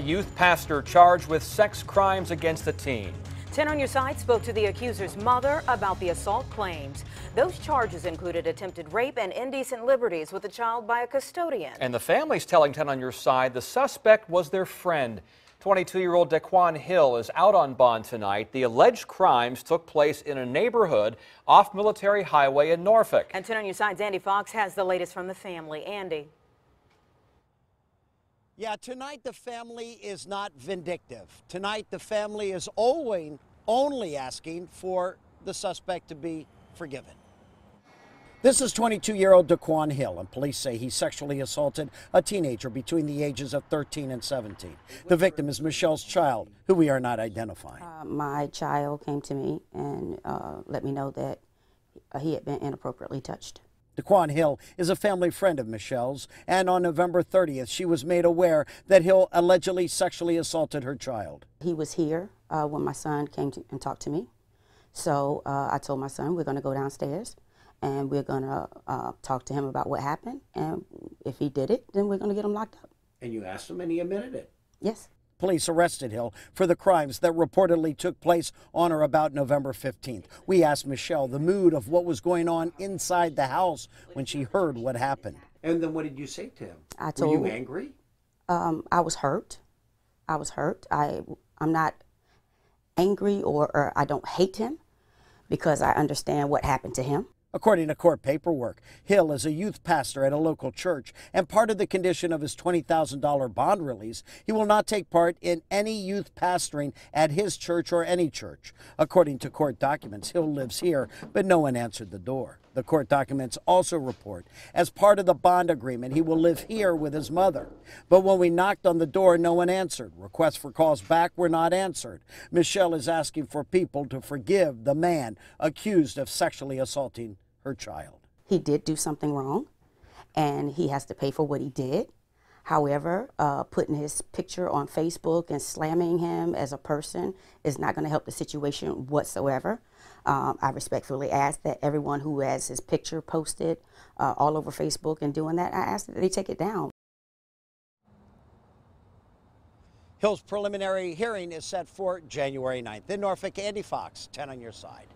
Youth pastor charged with sex crimes against a teen. 10 on Your Side spoke to the accuser's mother about the assault claims. Those charges included attempted rape and indecent liberties with a child by a custodian. And the family's telling 10 on Your Side the suspect was their friend. 22-year-old Daquan Hill is out on bond tonight. The alleged crimes took place in a neighborhood off Military Highway in Norfolk. And 10 on Your Side's Andy Fox has the latest from the family. Andy. Yeah, tonight the family is not vindictive. Tonight the family is only asking for the suspect to be forgiven. This is 22-year-old Daquan Hill, and police say he sexually assaulted a teenager between the ages of 13 and 17. The victim is Michelle's child, who we are not identifying. My child came to me and let me know that he had been inappropriately touched. Daquan Hill is a family friend of Michelle's, and on November 30th, she was made aware that Hill allegedly sexually assaulted her child. He was here when my son came and talked to me. So I told my son, we're going to go downstairs and we're going to talk to him about what happened. And if he did it, then we're going to get him locked up. And you asked him and he admitted it? Yes. Police arrested Hill for the crimes that reportedly took place on or about November 15th. We asked Michelle the mood of what was going on inside the house when she heard what happened. And then what did you say to him? Were you angry? I was hurt. I was hurt. I'm not angry or I don't hate him because I understand what happened to him. According to court paperwork, Hill is a youth pastor at a local church, and part of the condition of his $20,000 bond release, he will not take part in any youth pastoring at his church or any church. According to court documents, Hill lives here, but no one answered the door. The court documents also report, as part of the bond agreement, he will live here with his mother. But when we knocked on the door, no one answered. Requests for calls back were not answered. Michelle is asking for people to forgive the man accused of sexually assaulting her child. He did do something wrong, and he has to pay for what he did. However, putting his picture on Facebook and slamming him as a person is not going to help the situation whatsoever. I respectfully ask that everyone who has his picture posted all over Facebook and doing that, I ask that they take it down. Hill's preliminary hearing is set for January 9th. In Norfolk, Andy Fox, 10 on Your Side.